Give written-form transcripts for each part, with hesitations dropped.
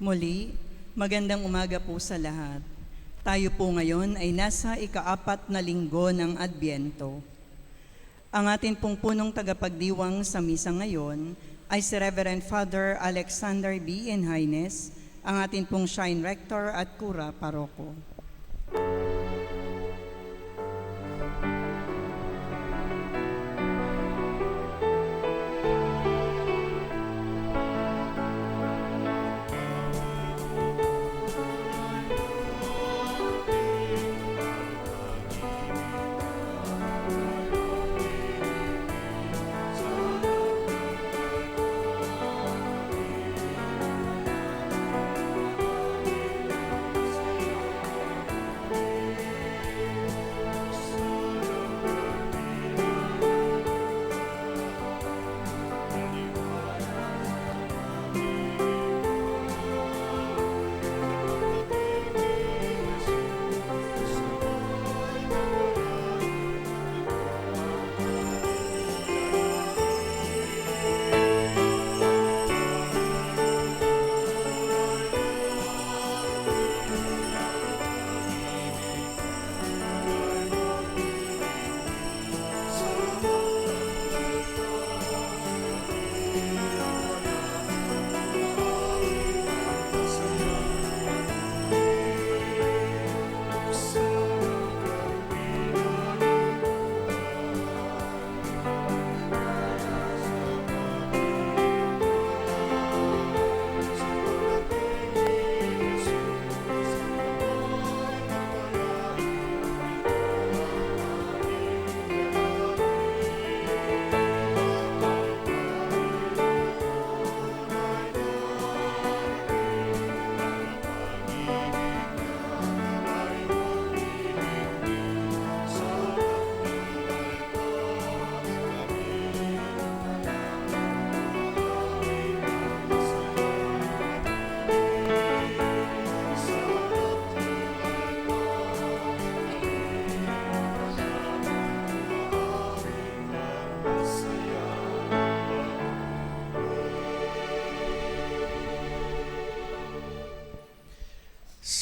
Muli, magandang umaga po sa lahat. Tayo po ngayon ay nasa ika-4 na linggo ng Adbyento. Ang atin pong punong tagapagdiwang sa misa ngayon ay si Reverend Father Alexander B. Enhaines, ang atin pong Shrine Rector at Kura Paroko.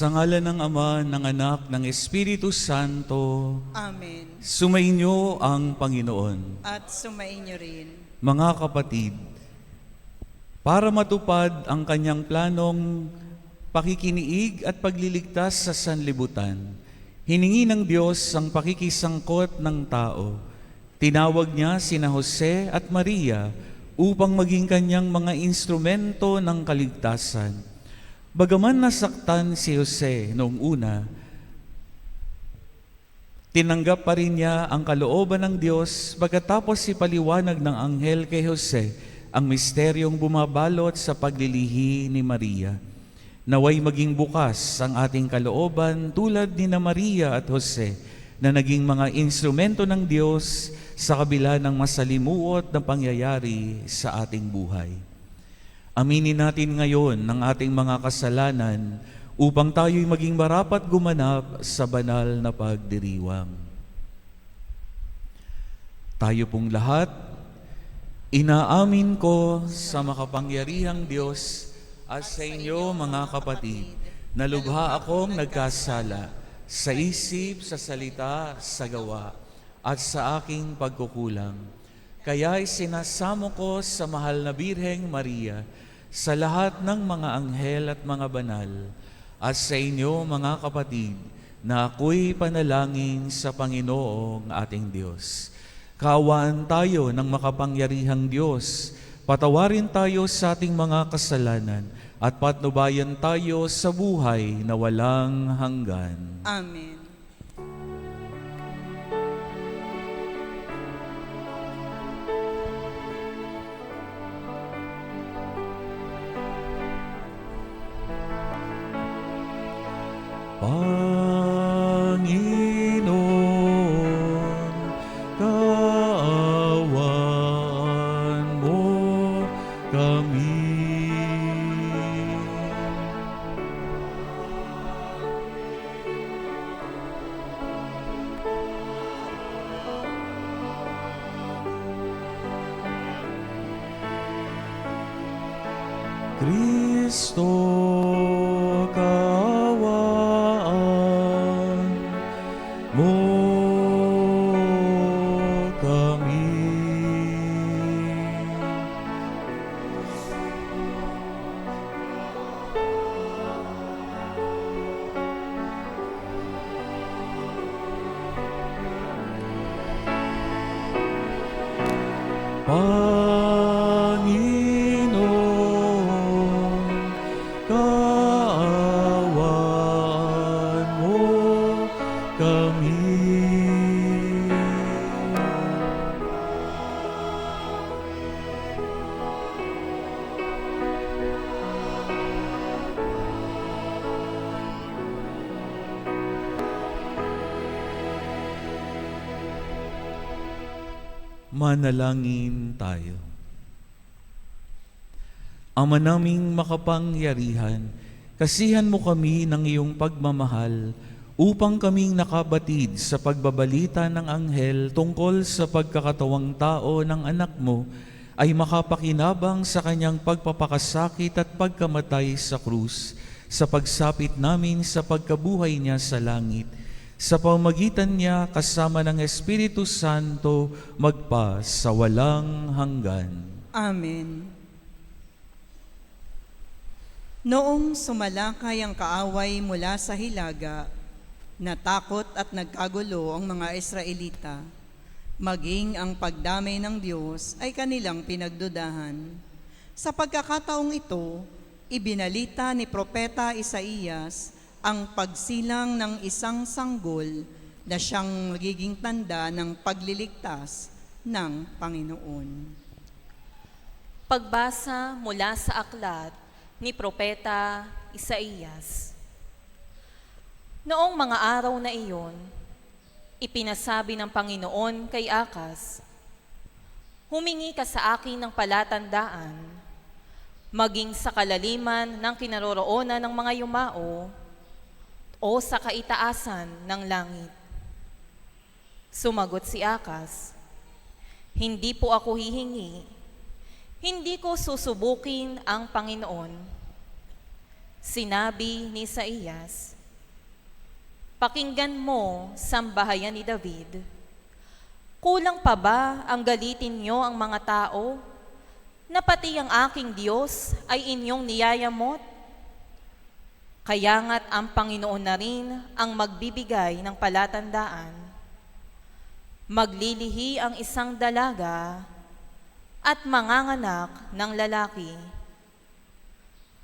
Sa ngalan ng Ama, ng Anak, ng Espiritu Santo, Amen. sumainyo ang Panginoon. At sumainyo rin. Mga kapatid, para matupad ang kanyang planong pakikiniig at pagliligtas sa sanlibutan, hiningi ng Diyos ang pakikisangkot ng tao. Tinawag niya sina Jose at Maria upang maging kanyang mga instrumento ng kaligtasan. Bagaman nasaktan si Jose noong una, tinanggap pa rin niya ang kalooban ng Diyos pagkatapos ipaliwanag ng anghel kay Jose ang misteryong bumabalot sa paglilihi ni Maria. Naway maging bukas ang ating kalooban tulad ni na Maria at Jose na naging mga instrumento ng Diyos sa kabila ng masalimuot na pangyayari sa ating buhay. Aminin natin ngayon ng ating mga kasalanan upang tayo'y maging marapat gumanap sa banal na pagdiriwang. Tayo pong lahat, inaamin ko sa makapangyarihang Diyos at sa inyo mga kapatid, na lubha akong nagkasala sa isip, sa salita, sa gawa, at sa aking pagkukulang. Kaya'y sinasamo ko sa mahal na Birheng Maria, sa lahat ng mga anghel at mga banal, at sa inyo mga kapatid, na ako'y panalangin sa Panginoong ating Diyos. Kaawaan tayo ng makapangyarihang Diyos, patawarin tayo sa ating mga kasalanan, at patnubayan tayo sa buhay na walang hanggan. Amen. Panginoon, kaawaan mo kami. Cristo Kristo, kaawaan mo kami. Panginoon, kaawaan mo kami. Manalangin tayo. Ama naming makapangyarihan, kasihan mo kami ng iyong pagmamahal upang kaming nakabatid sa pagbabalita ng anghel tungkol sa pagkakatawang tao ng anak mo ay makapakinabang sa kanyang pagpapakasakit at pagkamatay sa krus, sa pagsapit namin sa pagkabuhay niya sa langit. Sa pamagitan niya kasama ng Espiritu Santo magpa sa walang hanggan. Amen. Noong sumalakay ang kaaway mula sa hilaga, natakot at nagkagulo ang mga Israelita, maging ang pagdamay ng Diyos ay kanilang pinagdudahan. Sa pagkakataong ito, ibinalita ni Propeta Isaías ang pagsilang ng isang sanggol na siyang magiging tanda ng pagliligtas ng Panginoon. Pagbasa mula sa aklat ni Propeta Isaías. Noong mga araw na iyon, ipinasabi ng Panginoon kay Akas, "Humingi ka sa akin ng palatandaan, maging sa kalaliman ng kinaroroonan ng mga yumao, o sa kaitaasan ng langit." Sumagot si Akas, "Hindi po ako hihingi. Hindi ko susubukin ang Panginoon." Sinabi ni Isaías, "Pakinggan mo, sambahayan ni David. Kulang pa ba ang galitin niyo ang mga tao, na pati ang aking Diyos ay inyong niyayamot? Kaya nga't ang Panginoon na rin ang magbibigay ng palatandaan. Maglilihi ang isang dalaga at manganganak ng lalaki,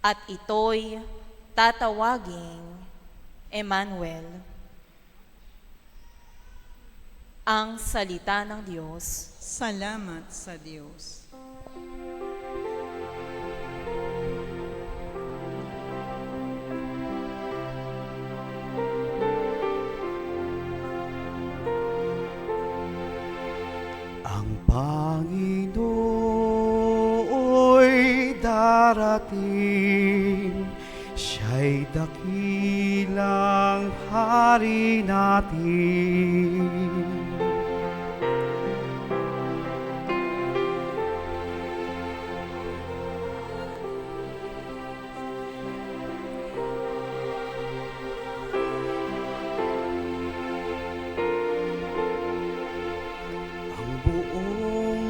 at ito'y tatawaging Emmanuel." Ang salita ng Diyos. Salamat sa Diyos. Ang Panginoo'y darating, siya'y dakilang hari natin.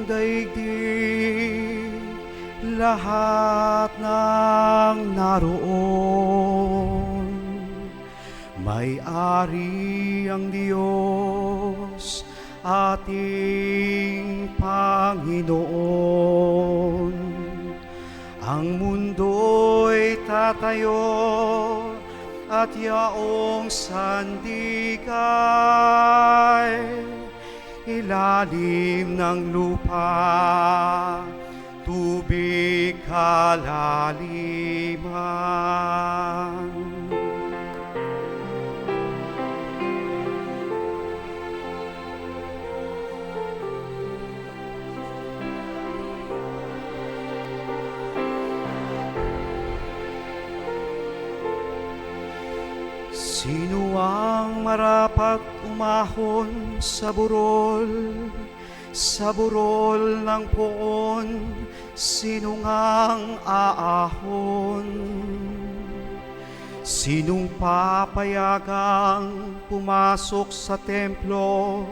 Daigdig, lahat ng naroon, may-ari ang Diyos, ating Panginoon. Ang mundo'y tatayo at yaong sandigay, ilalim ng lupa, tubig kalaliman. Sino ang marapat umahon sa burol ng poon sino ngang aahon? Sinong papayagang pumasok sa templo?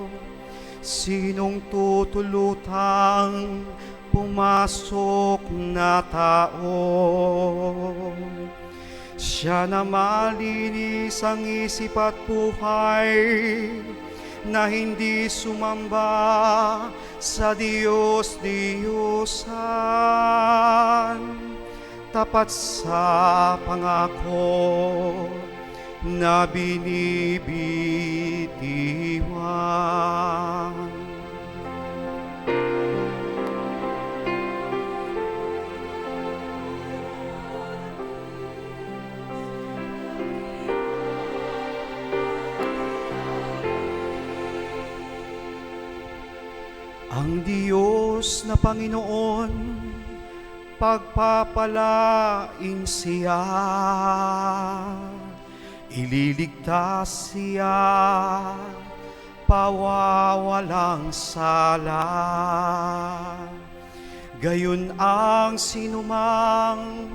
Sinong tutulutang pumasok na tao? Siya na malinis ang isip at buhay, na hindi sumamba sa Diyos-Diyosan, tapat sa pangako na binibitiwan. Ang Diyos na Panginoon, pagpapalain siya, ililigtas siya, pawawalang sala. Gayon ang sinumang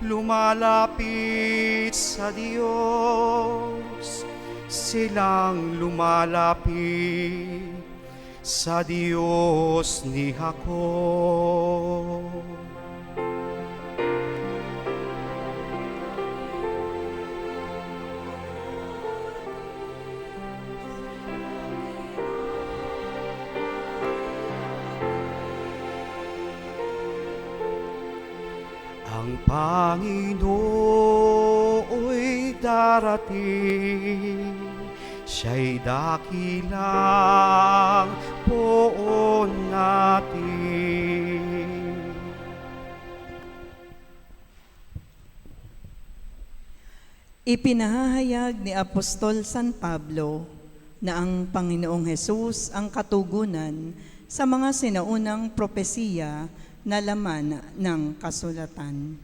lumalapit sa Diyos, silang lumalapit sa Diyos ni Jacob. Ang Panginoo'y darating, siya'y dakilang poon natin. Ipinahahayag ni Apostol San Pablo na ang Panginoong Hesus ang katugunan sa mga sinaunang propesiya na laman ng kasulatan.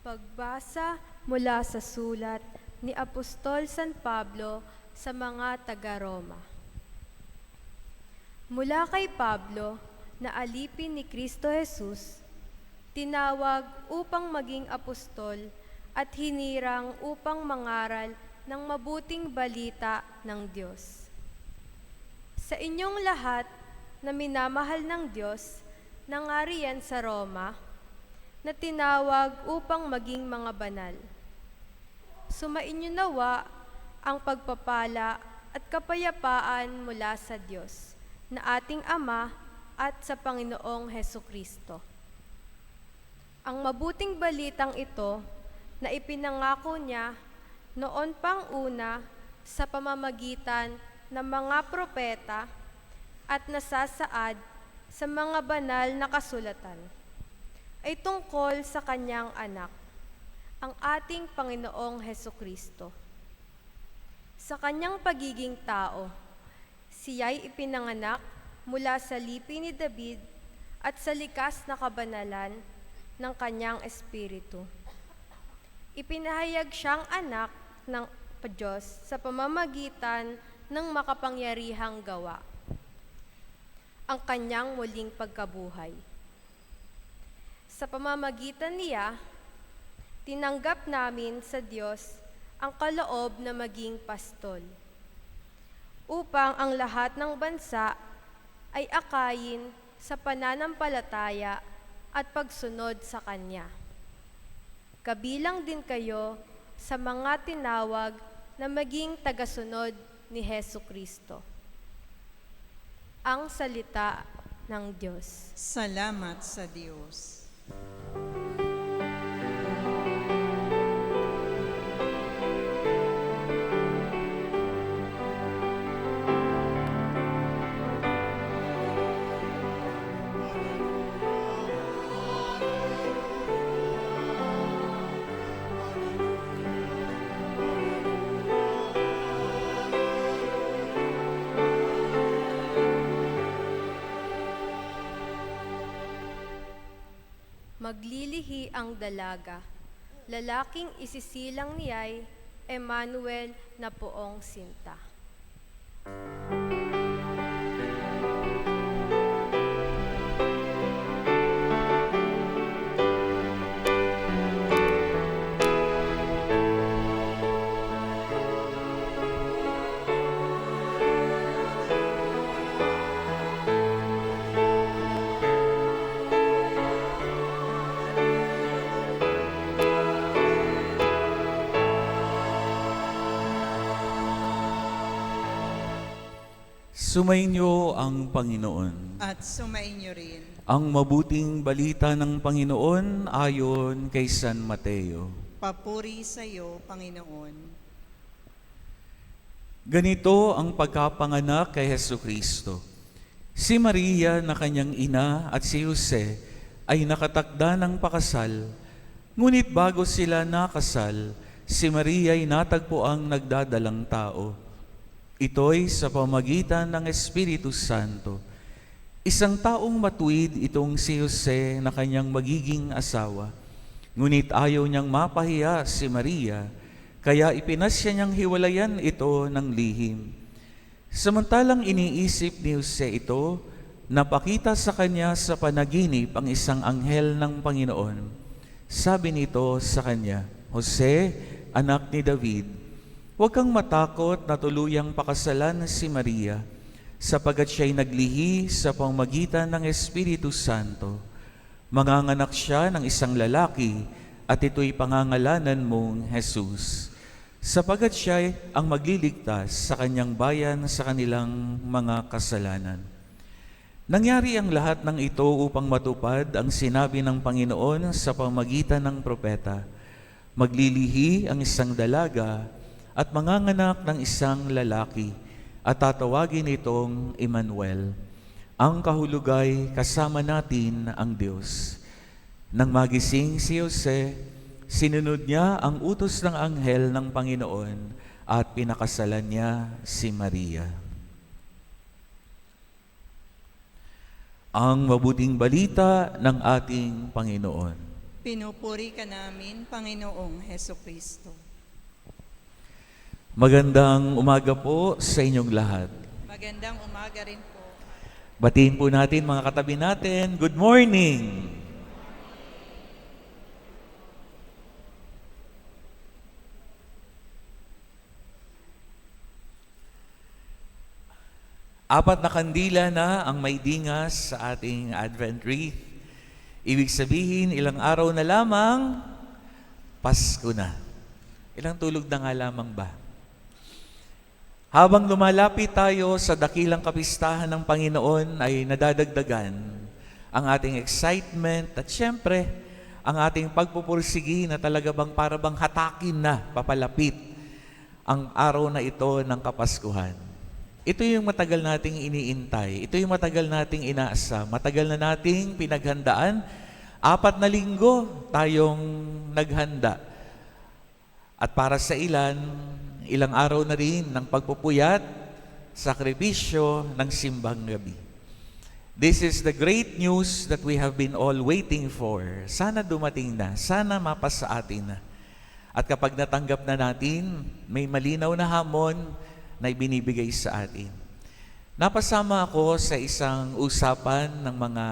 Pagbasa mula sa sulat ni Apostol San Pablo sa mga taga-Roma. Mula kay Pablo, na alipin ni Kristo Jesus, tinawag upang maging apostol at hinirang upang mangaral ng mabuting balita ng Diyos. Sa inyong lahat na minamahal ng Diyos, nangariyan sa Roma, na tinawag upang maging mga banal. Sumainyo nawa ang pagpapala at kapayapaan mula sa Diyos, na ating Ama at sa Panginoong Hesukristo. Ang mabuting balitang ito na ipinangako niya noon pang una sa pamamagitan ng mga propeta at nasasaad sa mga banal na kasulatan ay tungkol sa kanyang anak, ang ating Panginoong Hesukristo. Sa kanyang pagiging tao, siya'y ipinanganak mula sa lipi ni David at sa likas na kabanalan ng kanyang espiritu. Ipinahayag siyang anak ng Diyos sa pamamagitan ng makapangyarihang gawa, ang kanyang muling pagkabuhay. Sa pamamagitan niya, tinanggap namin sa Diyos ang kaloob na maging pastol, upang ang lahat ng bansa ay akayin sa pananampalataya at pagsunod sa Kanya. Kabilang din kayo sa mga tinawag na maging tagasunod ni Hesukristo. Ang salita ng Diyos. Salamat sa Diyos. Maglilihi ang dalaga, lalaking isisilang niya'y Emmanuel na poong sinta. Sumainyo ang Panginoon. At sumainyo rin. Ang mabuting balita ng Panginoon ayon kay San Mateo. Papuri sa iyo, Panginoon. Ganito ang pagkapanganak kay Hesukristo. Si Maria na kanyang ina at si Jose ay nakatakda ng pakasal, ngunit bago sila nakasal, si Maria ay natagpo ang nagdadalang tao. Ito'y sa pamagitan ng Espiritu Santo. Isang taong matuwid itong si Jose na kanyang magiging asawa. Ngunit ayaw niyang mapahiya si Maria, kaya ipinasya niyang hiwalayan ito ng lihim. Samantalang iniisip ni Jose ito, napakita sa kanya sa panaginip ang isang anghel ng Panginoon. Sabi nito sa kanya, Jose, anak ni David, huwag kang matakot na tuluyang pakasalan si Maria, sapagkat siya'y naglihi sa pamamagitan ng Espiritu Santo. Manganganak siya ng isang lalaki, at ito'y pangangalanan mong Jesus, sapagkat siya'y ang magliligtas sa kanyang bayan sa kanilang mga kasalanan. Nangyari ang lahat ng ito upang matupad ang sinabi ng Panginoon sa pamamagitan ng propeta. Maglilihi ang isang dalaga at manganganak ng isang lalaki at tatawagin itong Emmanuel. Ang kahulugay kasama natin ang Diyos. Nang magising si Jose, sinunod niya ang utos ng anghel ng Panginoon at pinakasalan niya si Maria. Ang mabuting balita ng ating Panginoon. Pinupuri ka namin, Panginoong Hesukristo. Magandang umaga po sa inyong lahat. Magandang umaga rin po. Batiin po natin mga katabi natin, good morning! Apat na kandila na ang may dingas sa ating Advent wreath. Ibig sabihin, ilang araw na lamang, Pasko na. Ilang tulog na nga lamang ba? Habang lumalapit tayo sa dakilang kapistahan ng Panginoon ay nadadagdagan ang ating excitement at syempre, ang ating pagpupursigi na talaga bang para bang hatakin na papalapit ang araw na ito ng Kapaskuhan. Ito yung matagal nating iniintay. Ito yung matagal nating inaasa. Matagal na nating pinaghandaan. 4 na linggo tayong naghanda. At para sa ilang araw na rin ng pagpupuyat, sakripisyo ng simbang gabi. This is the great news that we have been all waiting for. Sana dumating na. Sana mapasa atin na. At kapag natanggap na natin, may malinaw na hamon na ibinibigay sa atin. Napasama ako sa isang usapan ng mga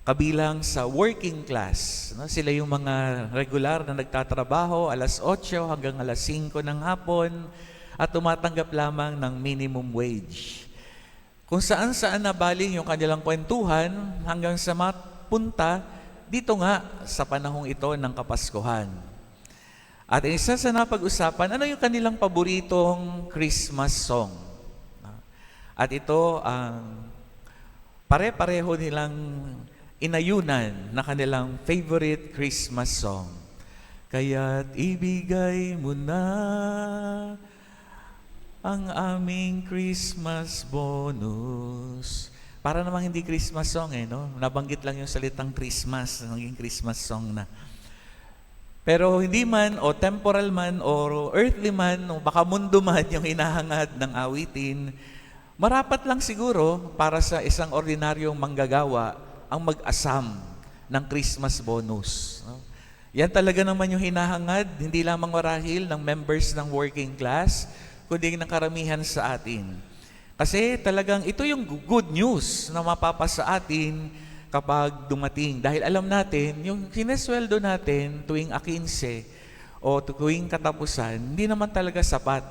kabilang sa working class. No? Sila yung mga regular na nagtatrabaho alas 8 hanggang alas 5 ng hapon at tumatanggap lamang ng minimum wage. Kung saan-saan nabaling yung kanilang kwentuhan hanggang sa mapunta dito nga sa panahong ito ng Kapaskuhan. At isa sa napag-usapan, ano yung kanilang paboritong Christmas song? At ito ang pare-pareho nilang inayunan na kanilang favorite Christmas song. Kaya't ibigay mo na ang aming Christmas bonus. Para namang hindi Christmas song no? Nabanggit lang yung salitang Christmas, naging Christmas song na. Pero hindi man, o temporal man, o earthly man, o baka mundo man yung hinahangad ng awitin, marapat lang siguro para sa isang ordinaryong manggagawa ang mag-asam ng Christmas bonus. No? Yan talaga naman yung hinahangad, hindi lamang marahil ng members ng working class, kundi ng karamihan sa atin. Kasi talagang ito yung good news na mapapasa atin kapag dumating. Dahil alam natin, yung sinesweldo natin tuwing 15 o tuwing katapusan, hindi naman talaga sapat.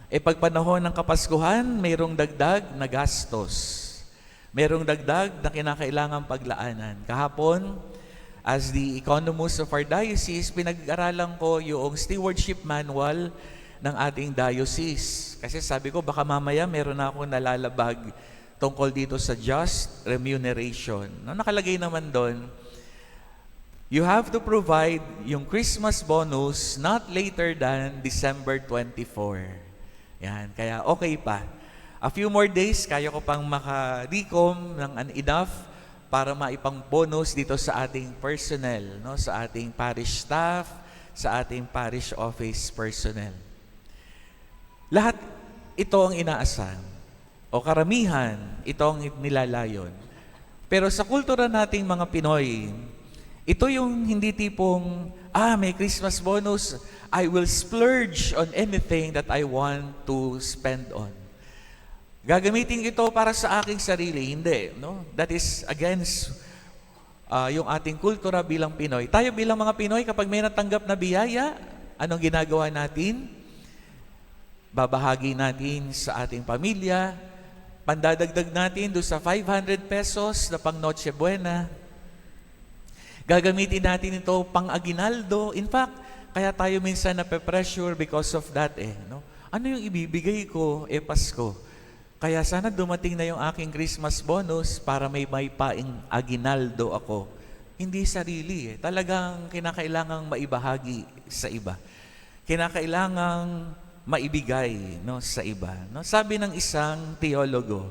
Pag panahon ng Kapaskuhan, mayroong dagdag na gastos. Mayroong dagdag na kinakailangang paglaanan. Kahapon, as the economist of our diocese, pinag-aralan ko yung stewardship manual ng ating diocese. Kasi sabi ko, baka mamaya meron na akong nalalabag tungkol dito sa just remuneration. No, nakalagay naman doon, you have to provide yung Christmas bonus not later than December 24. Yan, kaya okay pa. A few more days, kaya ko pang maka-recom ng enough para maipang bonus dito sa ating personnel, no? Sa ating parish staff, sa ating parish office personnel. Lahat ito ang inaasahan, o karamihan, ito ang nilalayon. Pero sa kultura nating mga Pinoy, ito yung hindi tipong, may Christmas bonus, I will splurge on anything that I want to spend on. Gagamitin ito para sa aking sarili. Hindi, no? That is against yung ating kultura bilang Pinoy. Tayo bilang mga Pinoy, kapag may natanggap na biyaya, anong ginagawa natin? Babahagi natin sa ating pamilya, pandadagdag natin doon sa 500 pesos na pang Noche Buena. Gagamitin natin ito pang aginaldo. In fact, kaya tayo minsan nape-pressure because of that no? Ano yung ibibigay ko? Pasko. Kaya sana dumating na yung aking Christmas bonus para may paing aginaldo ako. Hindi sarili Talagang kinakailangang maibahagi sa iba. Kinakailangang maibigay sa iba. No? Sabi ng isang teologo,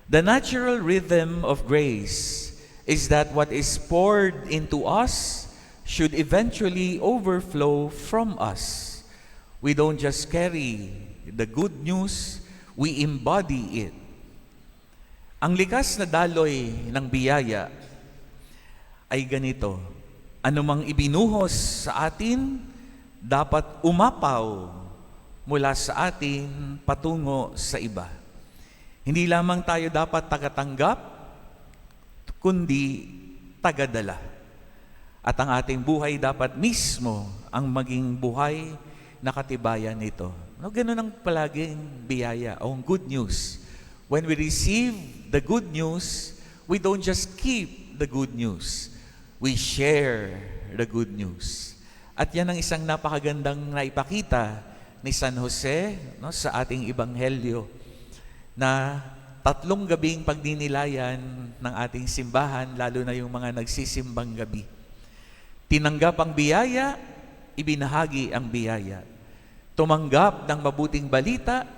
the natural rhythm of grace is that what is poured into us should eventually overflow from us. We don't just carry the good news, we embody it. Ang likas na daloy ng biyaya ay ganito, anumang ibinuhos sa atin, dapat umapaw mula sa atin patungo sa iba. Hindi lamang tayo dapat tagatanggap, kundi tagadala. At ang ating buhay dapat mismo ang maging buhay na katibayan nito. No, ganun ang palaging biyaya o good news. When we receive the good news, we don't just keep the good news. We share the good news. At yan ang isang napakagandang naipakita ni San Jose sa ating ebanghelyo na 3 gabing pagdinilayan ng ating simbahan, lalo na yung mga nagsisimbang gabi. Tinanggap ang biyaya, ibinahagi ang biyaya. Tumanggap ng mabuting balita,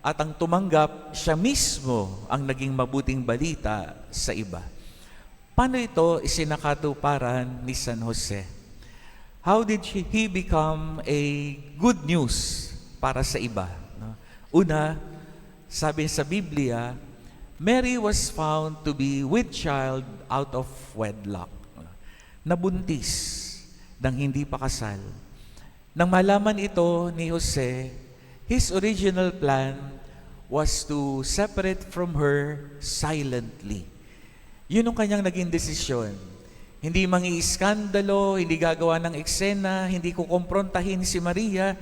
at ang tumanggap, siya mismo ang naging mabuting balita sa iba. Paano ito isinakatuparan ni San Jose? How did he become a good news para sa iba? Una, sabi sa Biblia, Mary was found to be with child out of wedlock. Nabuntis nang hindi pa kasal. Nang malaman ito ni Jose, his original plan was to separate from her silently. Yun ang kanyang naging desisyon. Hindi mangi-iskandalo, hindi gagawa ng eksena, hindi kukomprontahin si Maria,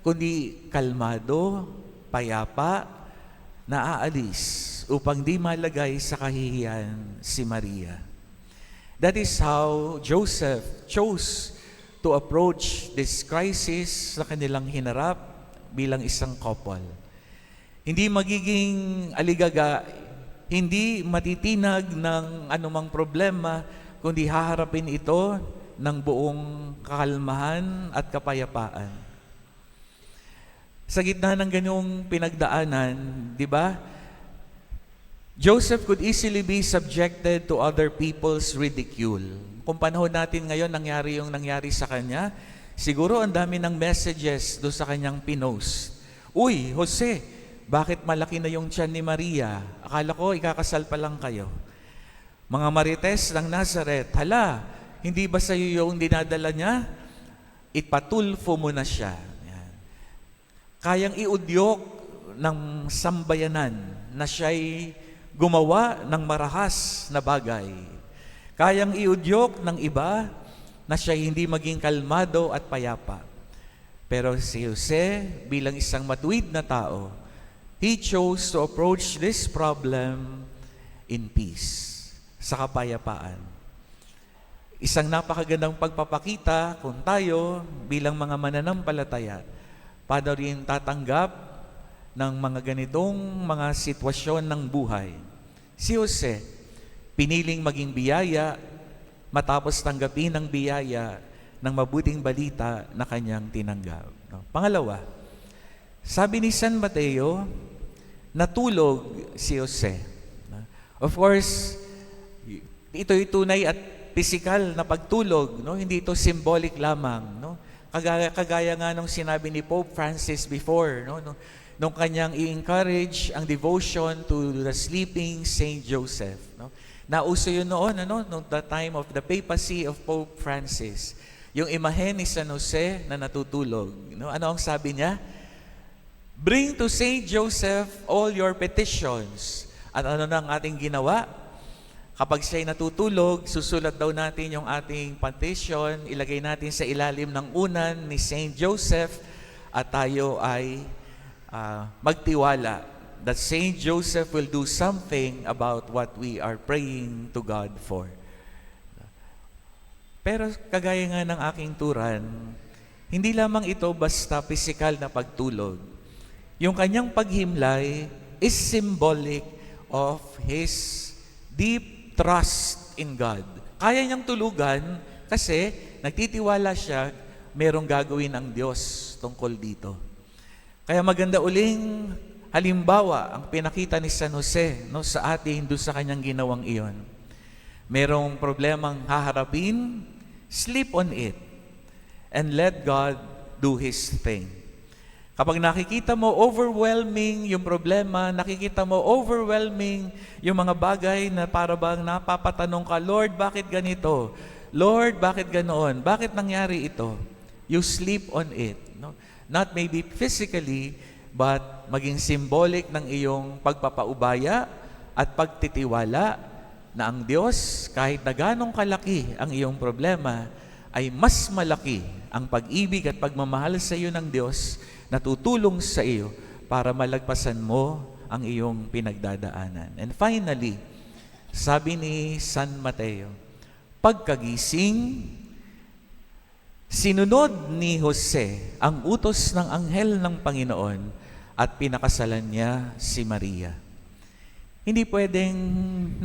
kundi kalmado, payapa, naaalis upang di malagay sa kahihiyan si Maria. That is how Joseph chose to approach this crisis na kanilang hinarap bilang isang couple. Hindi magiging aligaga, hindi matitinag ng anumang problema, kundi haharapin ito ng buong kakalmahan at kapayapaan. Sa gitna ng ganyong pinagdaanan, di ba? Joseph could easily be subjected to other people's ridicule. Kung panahon natin ngayon nangyari yung nangyari sa kanya, siguro ang dami ng messages do sa kanyang pinost. Uy, Jose, bakit malaki na yung tiyan ni Maria? Akala ko ikakasal pa lang kayo. Mga marites ng Nazareth, hala, hindi ba sa iyo yung dinadala niya? Ipatulfo mo na siya. Yan. Kayang iudyok ng sambayanan na siya'y gumawa ng marahas na bagay. Kayang iudyok ng iba na siya'y hindi maging kalmado at payapa. Pero si Jose, bilang isang matuwid na tao, he chose to approach this problem in peace, sa kapayapaan. Isang napakagandang pagpapakita kung tayo bilang mga mananampalataya, paano rin tatanggap ng mga ganitong mga sitwasyon ng buhay. Si Jose, piniling maging biyaya matapos tanggapin ang biyaya ng mabuting balita na kanyang tinanggap. No? Pangalawa, sabi ni San Mateo, natulog si Jose. Of course, ito'y tunay at physical na pagtulog, no? Hindi ito symbolic lamang, no? Kagaya nga nung sinabi ni Pope Francis before, no? Nung kanyang i-encourage ang devotion to the sleeping Saint Joseph, no? Nauso yun noon, nung the time of the papacy of Pope Francis. Yung imahen ni San Jose na natutulog, no? Ano ang sabi niya? Bring to Saint Joseph all your petitions. At ano na ang ating ginawa? Kapag siya'y natutulog, susulat daw natin yung ating petition, ilagay natin sa ilalim ng unan ni Saint Joseph, at tayo ay magtiwala that Saint Joseph will do something about what we are praying to God for. Pero kagaya nga ng aking turan, hindi lamang ito basta physical na pagtulog. Yung kanyang paghimlay is symbolic of his deep trust in God. Kaya niyang tulugan kasi nagtitiwala siya merong gagawin ang Diyos tungkol dito. Kaya maganda uling halimbawa ang pinakita ni San Jose, no, sa atin doon sa kanyang ginawang iyon. Merong problemang haharapin, sleep on it and let God do His thing. Kapag nakikita mo overwhelming yung problema, nakikita mo overwhelming yung mga bagay na para bang napapatanong ka, Lord, bakit ganito? Lord, bakit ganoon? Bakit nangyari ito? You sleep on it. No? Not maybe physically, but maging symbolic ng iyong pagpapaubaya at pagtitiwala na ang Diyos, kahit na ganong kalaki ang iyong problema, ay mas malaki ang pag-ibig at pagmamahal sa iyo ng Diyos na tutulong sa iyo para malagpasan mo ang iyong pinagdadaanan. And finally, sabi ni San Mateo, pagkagising, sinunod ni Jose ang utos ng anghel ng Panginoon at pinakasalan niya si Maria. Hindi pwedeng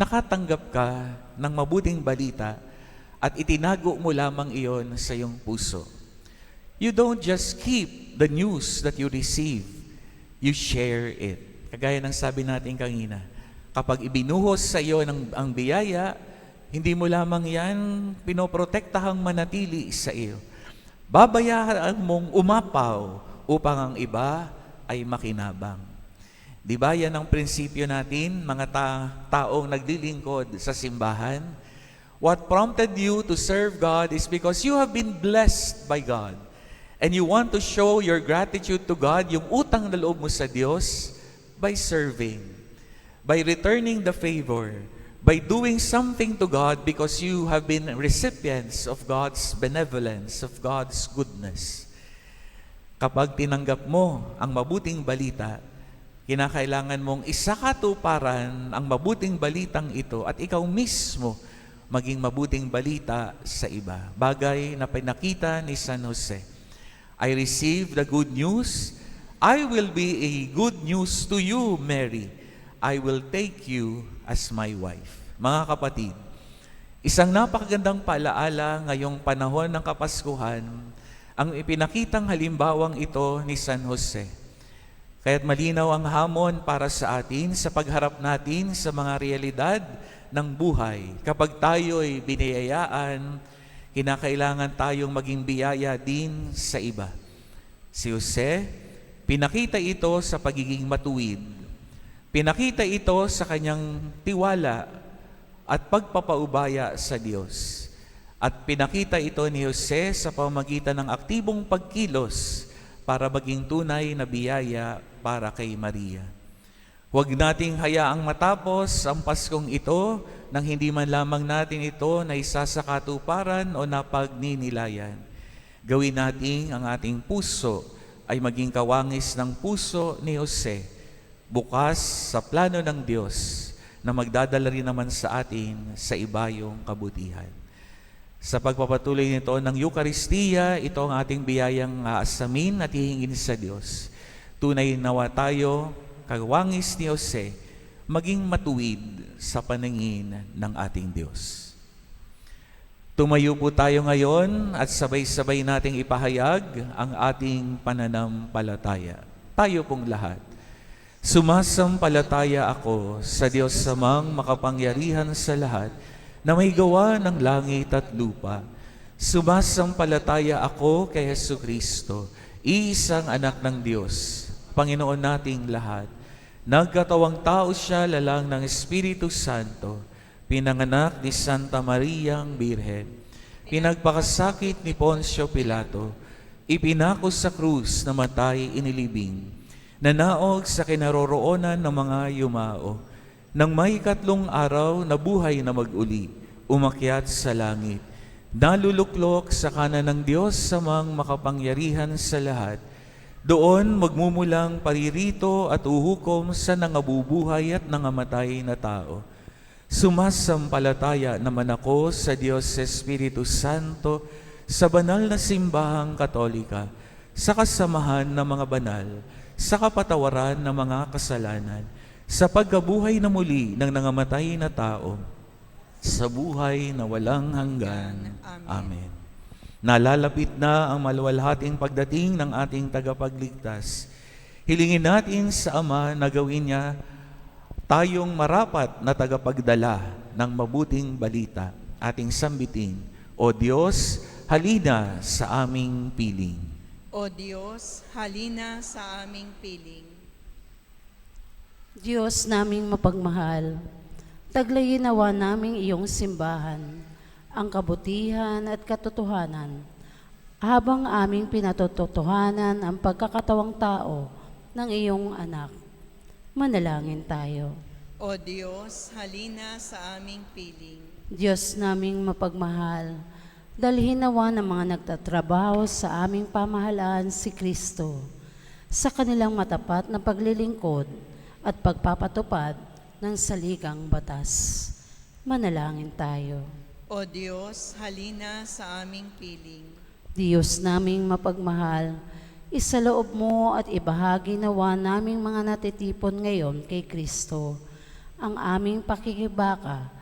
nakatanggap ka ng mabuting balita at itinago mo lamang iyon sa iyong puso. You don't just keep the news that you receive, you share it. Kagaya ng sabi natin kanina, kapag ibinuhos sa iyo ang biyaya, hindi mo lamang yan pinoprotektahang manatili sa iyo. Babayaan mong umapaw upang ang iba ay makinabang. Di ba yan ang prinsipyo natin, mga taong naglilingkod sa simbahan? What prompted you to serve God is because you have been blessed by God. And you want to show your gratitude to God, yung utang na loob mo sa Diyos, by serving, by returning the favor, by doing something to God because you have been recipients of God's benevolence, of God's goodness. Kapag tinanggap mo ang mabuting balita, kinakailangan mong isakatuparan ang mabuting balitang ito at ikaw mismo maging mabuting balita sa iba. Bagay na pinakita ni San Jose. I received the good news. I will be a good news to you, Mary. I will take you as my wife. Mga kapatid, isang napakagandang paalaala ngayong panahon ng Kapaskuhan, ang ipinakitang halimbawang ito ni San Jose. Kaya't malinaw ang hamon para sa atin sa pagharap natin sa mga realidad ng buhay. Kapag tayo ay biniyayaan, kinakailangan tayong maging biyaya din sa iba. Si Jose, pinakita ito sa pagiging matuwid. Pinakita ito sa kanyang tiwala at pagpapaubaya sa Diyos. At pinakita ito ni Jose sa pamamagitan ng aktibong pagkilos para maging tunay na biyaya para kay Maria. Huwag nating hayaang matapos ang Paskong ito nang hindi man lamang natin ito na isa sa katuparan o napagninilayan. Gawin natin ang ating puso ay maging kawangis ng puso ni Jose, bukas sa plano ng Diyos na magdadala rin naman sa atin sa ibayong kabutihan. Sa pagpapatuloy nito ng Eukaristiya, ito ang ating biyayang aasamin at hihingin sa Diyos. Tunay nawa tayo, kawangis ni Jose, maging matuwid sa paningin ng ating Diyos. Tumayo po tayo ngayon at sabay-sabay nating ipahayag ang ating pananampalataya. Tayo pong lahat. Sumasampalataya ako sa Diyos samang makapangyarihan sa lahat na may gawa ng langit at lupa. Sumasampalataya ako kay Jesucristo, iisang anak ng Diyos, Panginoon nating lahat. Nagkatawang tao siya lalang ng Espiritu Santo, pinanganak ni Santa Mariang Birhen, pinagpakasakit ni Poncio Pilato, ipinako sa krus na matay inilibing, nanaog sa kinaroroonan ng mga yumao, nang may 3 araw na buhay na mag-uli, umakyat sa langit, naluluklok sa kanan ng Diyos samang makapangyarihan sa lahat. Doon magmumulang paririto at uhukom sa nangabubuhay at nangamatay na tao. Sumasampalataya naman ako sa Diyos Espiritu Santo, sa banal na simbahang Katolika, sa kasamahan ng mga banal, sa kapatawaran ng mga kasalanan, sa pagkabuhay na muli ng nangamatay na tao, sa buhay na walang hanggan. Amen. Nalalapit na ang maluwalhating pagdating ng ating tagapagligtas. Hilingin natin sa Ama na gawin niya tayong marapat na tagapagdala ng mabuting balita. Ating sambitin, O Diyos, halina sa aming piling. O Diyos, halina sa aming piling. Diyos naming mapagmahal, taglayin nawa naming iyong simbahan, ang kabutihan at katotohanan, habang aming pinatotohanan ang pagkakatawang tao ng iyong anak. Manalangin tayo. O Diyos, halina sa aming piling. Diyos naming mapagmahal, dalhin nawa ng mga nagtatrabaho sa aming pamahalaan si Kristo, sa kanilang matapat na paglilingkod at pagpapatupad ng saligang batas. Manalangin tayo. O Diyos, halina sa aming piling. Diyos naming mapagmahal, isaloob mo at ibahagi nawa naming mga natitipon ngayon kay Kristo ang aming pakikibaka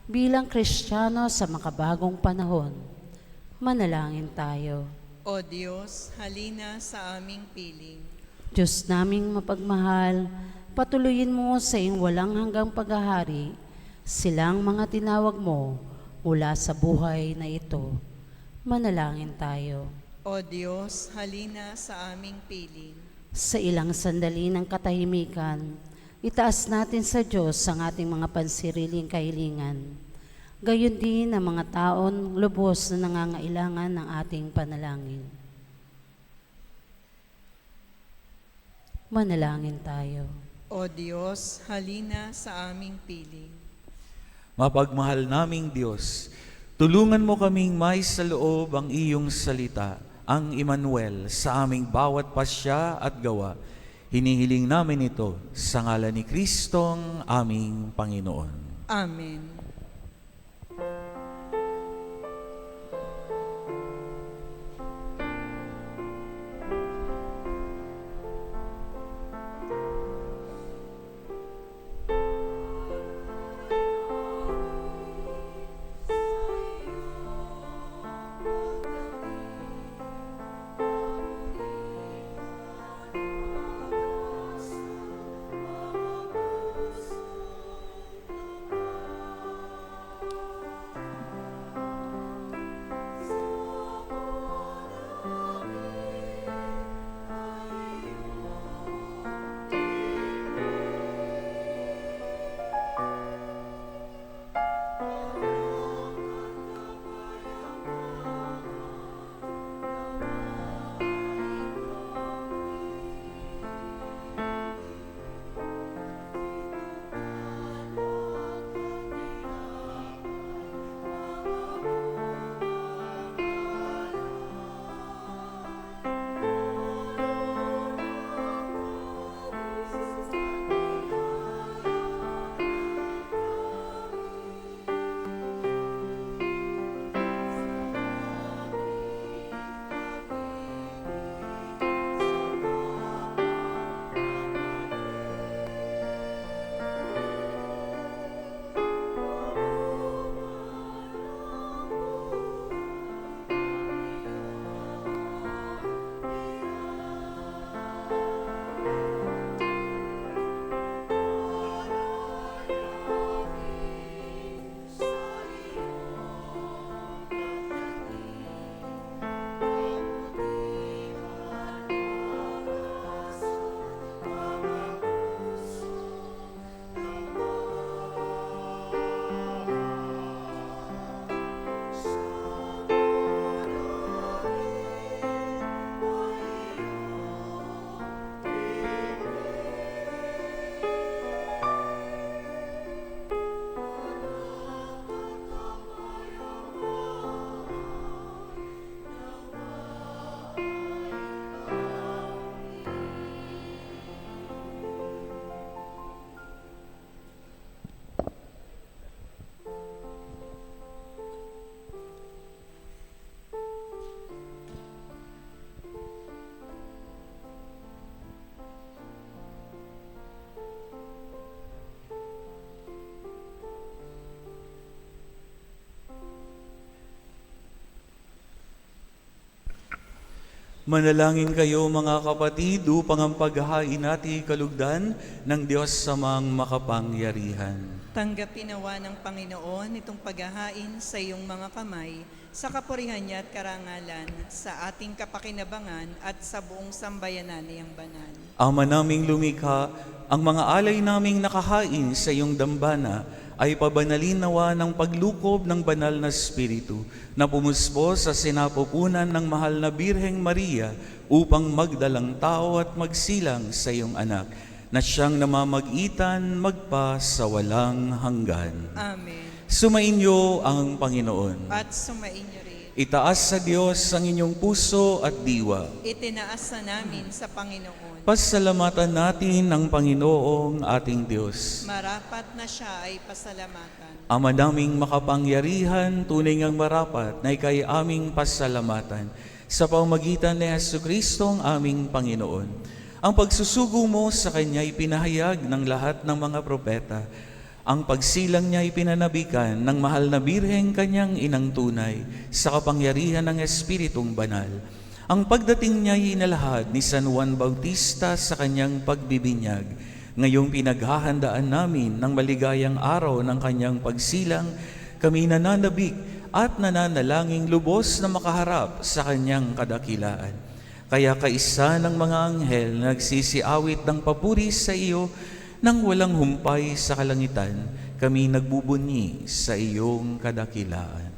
bilang Kristiyano sa makabagong panahon. Manalangin tayo. O Diyos, halina sa aming piling. Diyos naming mapagmahal, patuloyin mo sa iyong walang hanggang paghahari silang mga tinawag mo mula sa buhay na ito. Manalangin tayo. O Diyos, halina sa aming piling. Sa ilang sandali ng katahimikan, itaas natin sa Diyos ang ating mga pansiriling kahilingan. Gayon din ang mga taon lubos na nangangailangan ng ating panalangin. Manalangin tayo. O Diyos, halina sa aming piling. Mapagmahal naming Diyos, tulungan mo kaming may sa loob ang iyong salita, ang Emmanuel, sa aming bawat pasya at gawa. Hinihiling namin ito sa ngalan ni Kristong aming Panginoon. Amen. Manalangin kayo mga kapatid upang ang paghahain natin kalugdan ng Diyos sa mga makapangyarihan. Tanggapin nawa ng Panginoon itong paghahain sa iyong mga kamay, sa kapurihan niya at karangalan, sa ating kapakinabangan at sa buong sambayanan niyang banal. Ama naming lumikha, ang mga alay naming nakahain sa iyong dambana ay pabanalin nawa ng paglukob ng banal na Espiritu na pumuspo sa sinapupunan ng mahal na Birheng Maria upang magdalang tao at magsilang sa iyong anak na siyang namamagitan magpa sa walang hanggan. Amen. Sumainyo ang Panginoon. At sumainyo rin. Itaas sa Diyos ang inyong puso at diwa. Itinaas na namin sa Panginoon. Pasalamatan natin ang Panginoong ating Diyos. Marapat na siya ay pasalamatan. Ama naming makapangyarihan, tunay ngang marapat na ikay aming pasalamatan sa pamamagitan ni Jesucristo ang aming Panginoon. Ang pagsusugo mo sa Kanya ay pinahayag ng lahat ng mga propeta. Ang pagsilang niya ay pinanabikan ng mahal na Birheng Kanyang inang tunay sa kapangyarihan ng Espiritong Banal. Ang pagdating niya ay inalahad ni San Juan Bautista sa kanyang pagbibinyag. Ngayong pinaghahandaan namin ng maligayang araw ng kanyang pagsilang, kami nananabik at nananalangin lubos na makaharap sa kanyang kadakilaan. Kaya kaisa ng mga anghel na nagsisiawit ng papuri sa iyo nang walang humpay sa kalangitan, kami nagbubunyi sa iyong kadakilaan.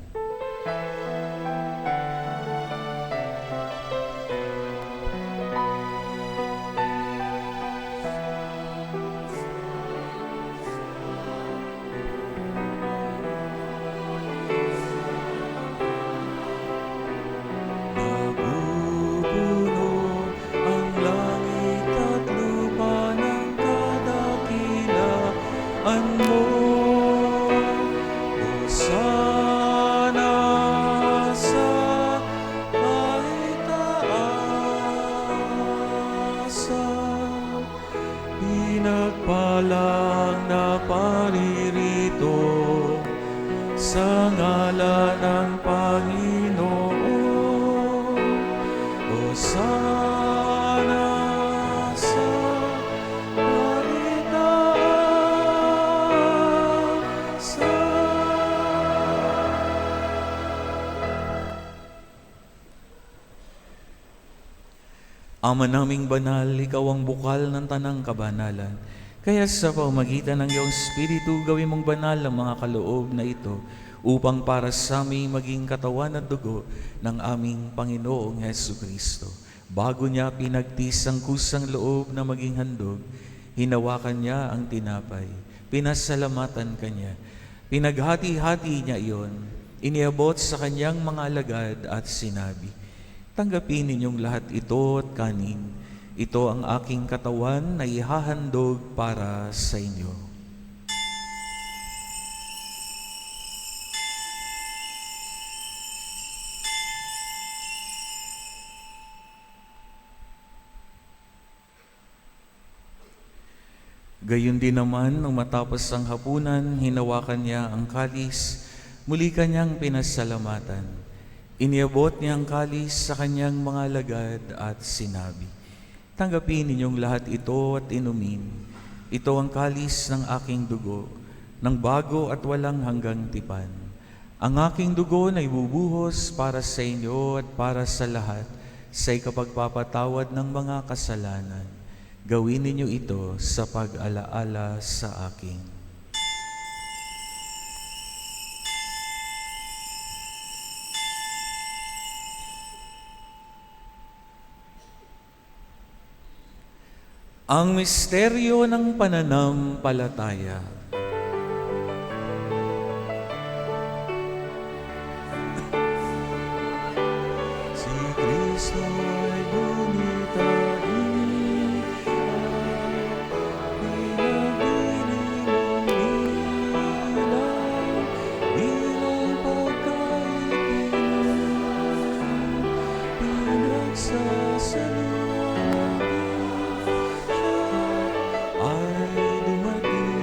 Pinagpalang na paririto sa ngalan ng Panginoon. Hosana sa Ama naming banal, ikaw ang bukal ng tanang kabanalan. Kaya sa pamamagitan ng iyong Espiritu, gawin mong banal ang mga kaloob na ito upang para sa aming maging katawan at dugo ng aming Panginoong Jesucristo. Bago niya pinagtis ang kusang loob na maging handog, hinawakan niya ang tinapay, pinasalamatan kanya, pinaghati-hati niya iyon, iniabot sa kanyang mga alagad at sinabi, "Tanggapin ninyong lahat ito at kanin. Ito ang aking katawan na ihahandog para sa inyo." Gayon din naman, nung matapos ang hapunan, hinawakan niya ang kalis, muli kanyang pinasalamatan. Iniabot niya ang kalis sa kanyang mga alagad at sinabi, "Tanggapin ninyong lahat ito at inumin. Ito ang kalis ng aking dugo, ng bago at walang hanggang tipan. Ang aking dugo na ibubuhos para sa inyo at para sa lahat sa ikapagpapatawad ng mga kasalanan. Gawin ninyo ito sa pag-alaala sa akin." Ang misteryo ng pananampalataya. Si Kristo ay lumitaing, pinagdiring ng ilaw, bilang pagkaibigan, pinagsasaluhan. Ay dumating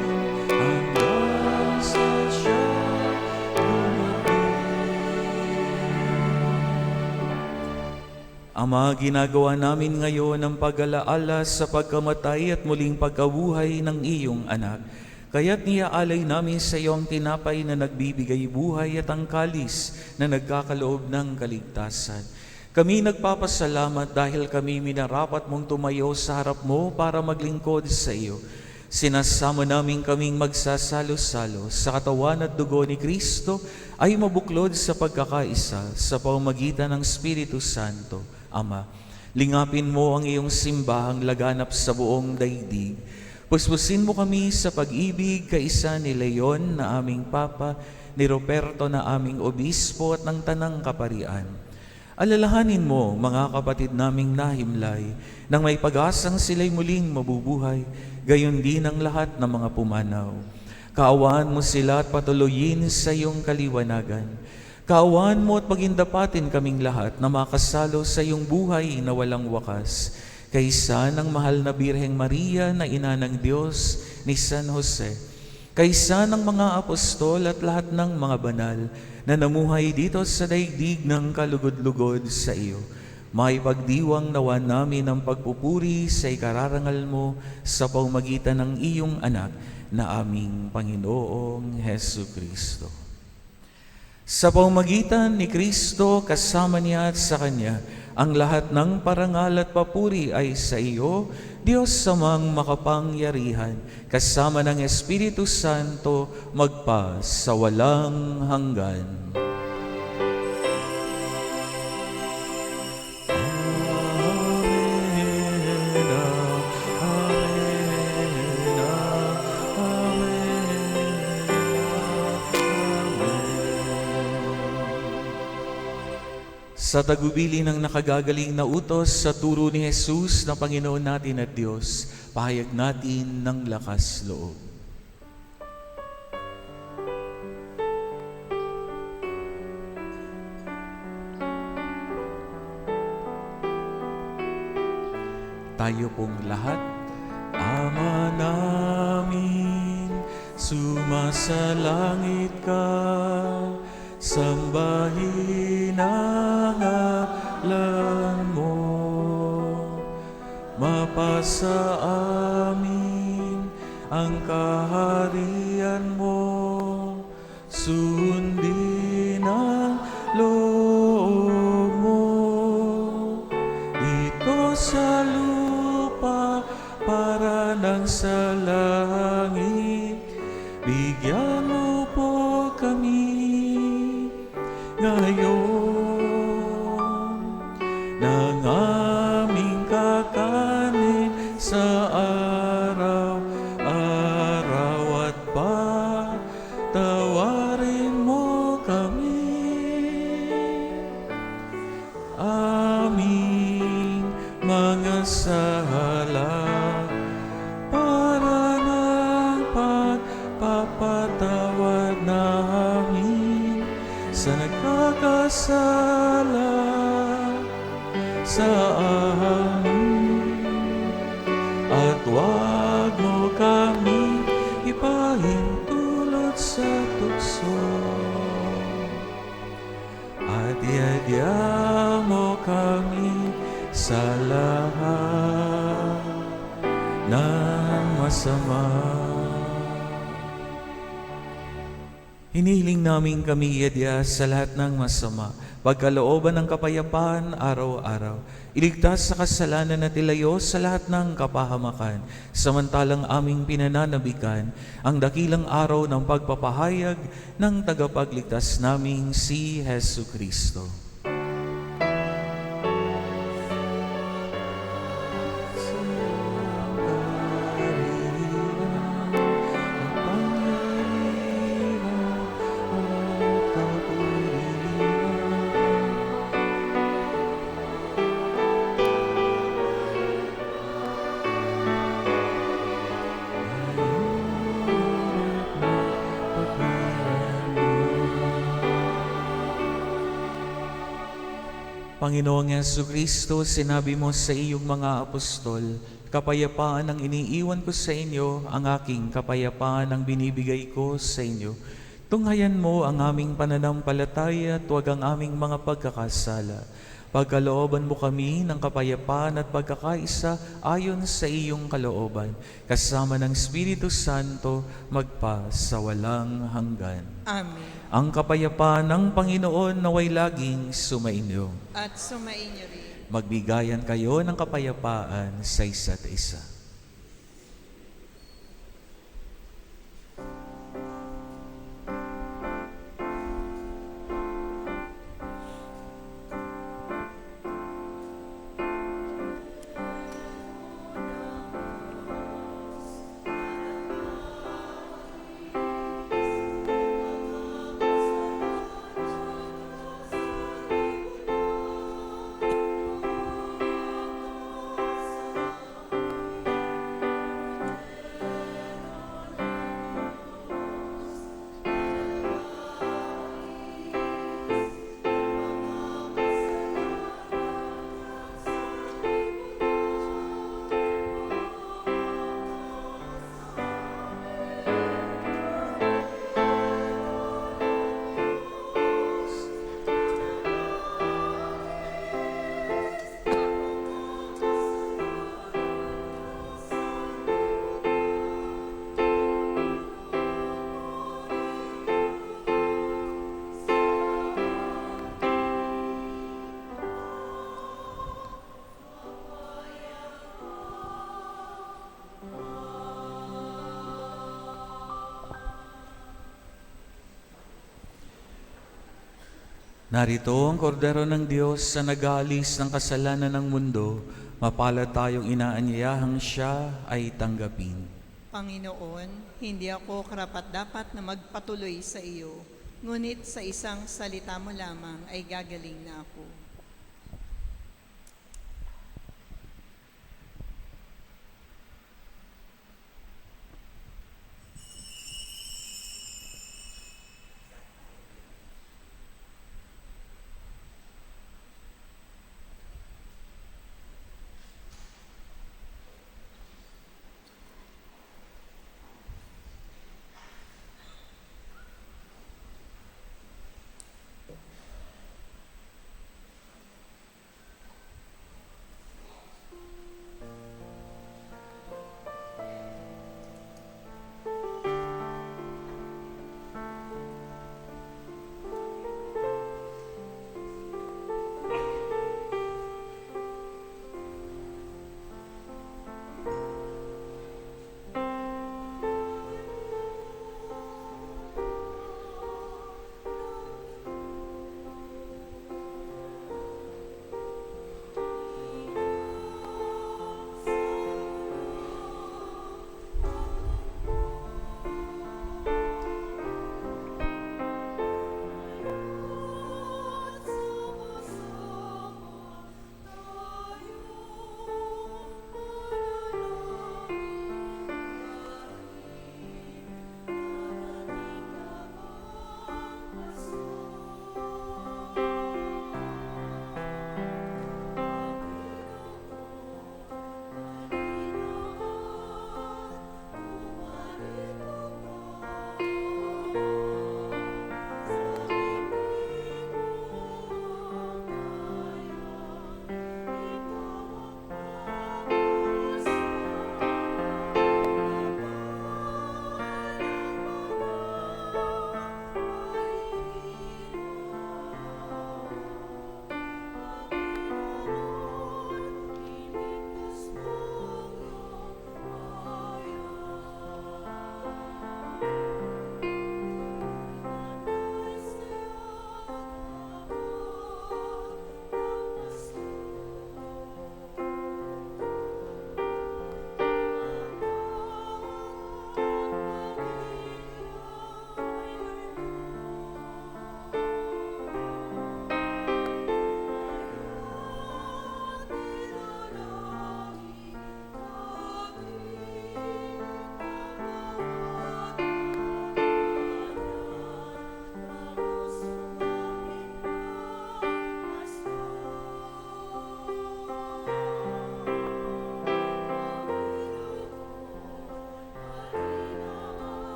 Ama, ginagawa namin ngayon ang pag-alaala sa pagkamatay at muling pagkabuhay ng iyong anak. Kaya't niaalay namin sa iyo ang tinapay na nagbibigay buhay at ang kalis na nagkakaloob ng kaligtasan. Kami nagpapasalamat dahil kami minarapat mong tumayo sa harap mo para maglingkod sa iyo. Sinasama namin kaming magsasalo-salo sa katawan at dugo ni Kristo ay mabuklod sa pagkakaisa sa pamamagitan ng Espiritu Santo. Ama, lingapin mo ang iyong simbahang laganap sa buong daigdig. Puspusin mo kami sa pag-ibig kaisa ni Leon na aming Papa, ni Roberto na aming Obispo at ng Tanang Kaparian. Alalahanin mo, mga kapatid naming nahimlay, nang may pag-asang sila'y muling mabubuhay, gayon din ang lahat ng mga pumanaw. Kaawaan mo sila at patuloyin sa iyong kaliwanagan. Kaawaan mo at pagindapatin kaming lahat na makasalo sa iyong buhay na walang wakas, kaysa ng mahal na Birheng Maria na ina ng Diyos ni San Jose, kaysa ng mga apostol at lahat ng mga banal na namuhay dito sa daigdig ng kalugod-lugod sa iyo. Maipagdiwang nawa namin ang pagpupuri sa ikararangal mo sa pamamagitan ng iyong anak na aming Panginoong Hesu Kristo. Sa pamamagitan ni Kristo, kasama niya at sa Kanya, ang lahat ng parangal at papuri ay sa iyo, Diyos samang makapangyarihan, kasama ng Espiritu Santo, magpa sa walang hanggan. Sa tagubili ng nakagagaling na utos sa turo ni Jesus na Panginoon natin at Diyos, pahayag natin ng lakas loob. Tayo pong lahat, Ama namin, sumasalangit ka, sambahin ang ngalan mo, mapasa amin ang kaharian mo, sundin ang loob mo, dito sa lupa para nang sa langit, bigyan mo po kami ngayon ng aming kakanin sa araw-araw at patawarin mo kami aming mga sala para ng pagpapatawad namin sa nagkakasala sa amin, at huwag mo kami ipahintulot sa tukso, at iadya mo kami sa lahat ng masama. Hinihiling namin kami iadya sa lahat ng masama, pagkalooban ng kapayapaan araw-araw. Iligtas sa kasalanan at ilayo sa lahat ng kapahamakan, samantalang aming pinananabikan ang dakilang araw ng pagpapahayag ng tagapagligtas naming si Hesu Kristo. Panginoong Jesucristo, sinabi mo sa iyong mga apostol, kapayapaan ang iniiwan ko sa inyo, ang aking kapayapaan ang binibigay ko sa inyo. Tunghayan mo ang aming pananampalataya at huwag ang aming mga pagkakasala. Pagkalooban mo kami ng kapayapaan at pagkakaisa ayon sa iyong kalooban, kasama ng Espiritu Santo, magpa sa walang hanggan. Amen. Ang kapayapaan ng Panginoon naway laging sumainyo. At sumainyo rin. Magbigayan kayo ng kapayapaan sa isa't isa. Narito ang kordero ng Diyos sa nag-aalis ng kasalanan ng mundo. Mapalad tayong inaanyayahang siya ay tanggapin. Panginoon, hindi ako karapat-dapat na magpatuloy sa iyo, ngunit sa isang salita mo lamang ay gagaling na ako.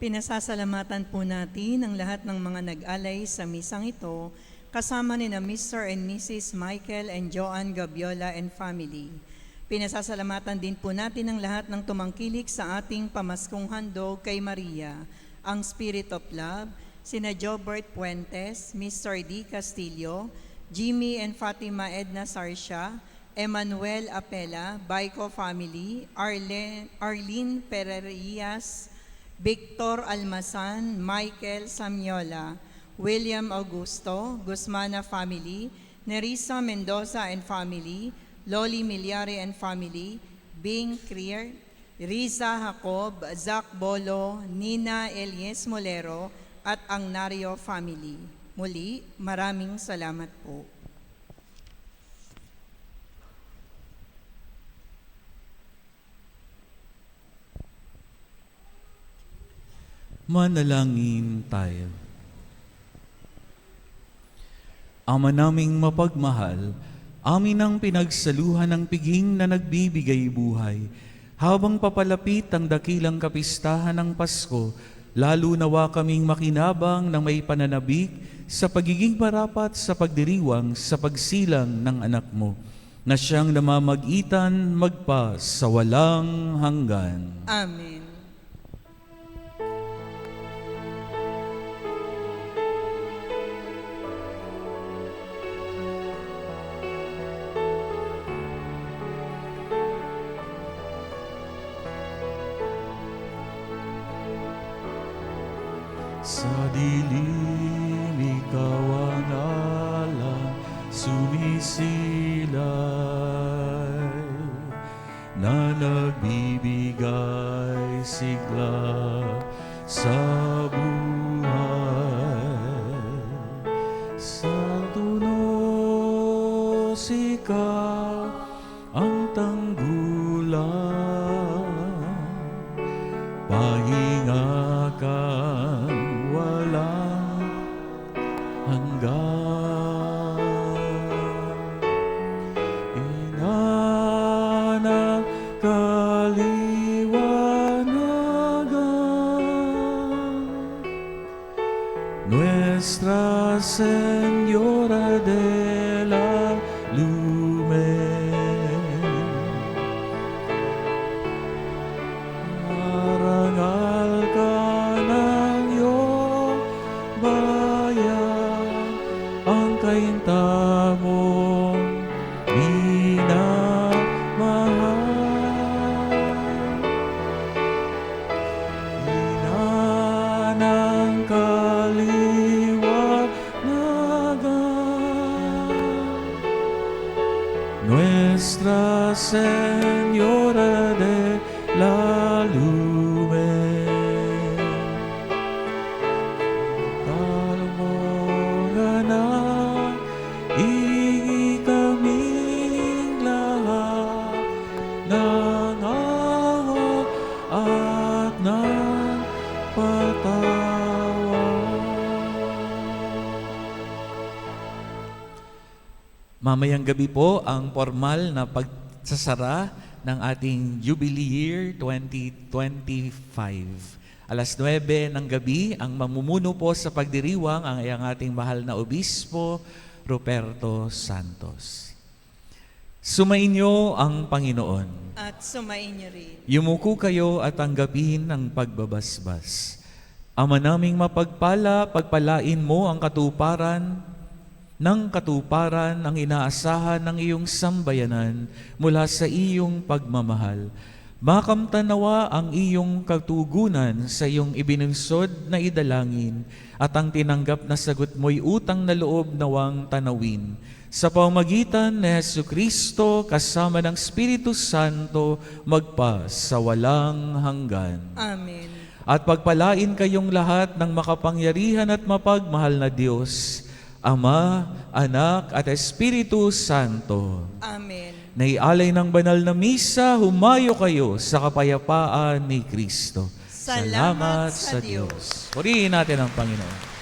Pinasasalamatan po natin ang lahat ng mga nag-alay sa misang ito, kasama ni na Mr. and Mrs. Michael and Joanne Gabiola and family. Pinasasalamatan din po natin ang lahat ng tumangkilik sa ating pamaskong handog kay Maria, ang Spirit of Love, sina Jobert Puentes, Mr. D. Castillo, Jimmy and Fatima Edna Sarsha, Emmanuel Apela, Baiko family, Arlene Pererias, Victor Almasan, Michael Samyola, William Augusto, Guzmana family, Nerissa Mendoza and family, Loli Milyare and family, Bing Crier, Riza Jacob, Zach Bolo, Nina Elias Molero, at ang Nario family. Muli, maraming salamat po. Manalangin tayo. Ama naming mapagmahal, amin ang pinagsaluhan ng piging na nagbibigay buhay. Habang papalapit ang dakilang kapistahan ng Pasko, lalo nawa kaming makinabang ng may pananabik sa pagiging marapat sa pagdiriwang sa pagsilang ng anak mo, na siyang namamagitan magpa sa walang hanggan. Amen. Sa dilim ikaw ang alam sumisilay na nagbibigay sigla sa buhay. Sa tunos ikaw ang tanggulan, pahinga kang walang hanggan. Ina ng kaliwanagan, Nuestra Señora de la Lumen, marangal ka ng iyong bayan, ang kaintamong minamahal. Ina ng kaliwanagan, Nuestra Señora de la Lumen, kalmong anak, iigi kaming lahat ng awa at ng patawad. Mamayang gabi po ang formal na pagsasara ng ating Jubilee Year 2025. Alas 9 ng gabi, ang mamumuno po sa pagdiriwang ang ating mahal na Obispo, Ruperto Santos. Sumainyo ang Panginoon. At sumain niyo rin. Yumuko kayo at tanggapin ang pagbabasbas. Ama naming mapagpala, pagpalain mo ang katuparan ang inaasahan ng iyong sambayanan mula sa iyong pagmamahal. Makamtanawa ang iyong katugunan sa iyong ibinunsod na idalangin at ang tinanggap na sagot mo'y utang na loob nawang tanawin. Sa pamamagitan ni Jesucristo kasama ng Espiritu Santo magpa sa walang hanggan. Amen. At pagpalain kayong lahat ng makapangyarihan at mapagmahal na Diyos, Ama, Anak, at Espiritu Santo. Amen. Naialay ng banal na misa, humayo kayo sa kapayapaan ni Kristo. Salamat sa Diyos. Purihin natin ang Panginoon.